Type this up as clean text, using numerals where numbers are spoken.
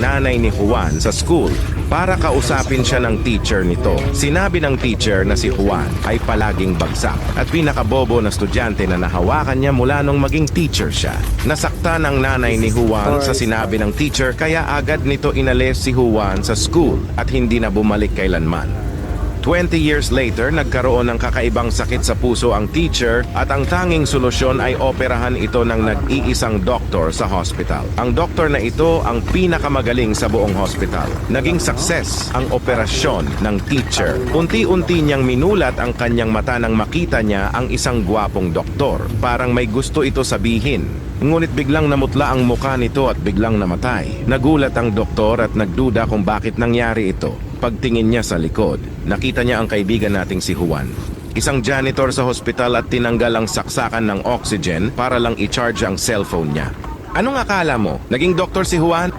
nanay ni Juan sa school para kausapin siya ng teacher nito. Sinabi ng teacher na si Juan ay palaging bagsak at pinakabobo na estudyante na nahawakan niya mula nung maging teacher siya. Nasaktan ang nanay ni Juan sa sinabi ng teacher kaya agad nito inalis si Juan sa school at hindi na bumalik kailanman. 20 years later, nagkaroon ng kakaibang sakit sa puso ang teacher at ang tanging solusyon ay operahan ito ng nag-iisang doktor sa hospital. Ang doktor na ito ang pinakamagaling sa buong hospital. Naging success ang operasyon ng teacher. Unti-unti niyang minulat ang kanyang mata nang makita niya ang isang gwapong doktor. Parang may gusto ito sabihin. Ngunit biglang namutla ang muka nito at biglang namatay. Nagulat ang doktor at nagduda kung bakit nangyari ito. Pagtingin niya sa likod, nakita niya ang kaibigan nating si Juan. Isang janitor sa hospital at tinanggal ang saksakan ng oxygen para lang i-charge ang cellphone niya. Anong akala mo? Naging doktor si Juan?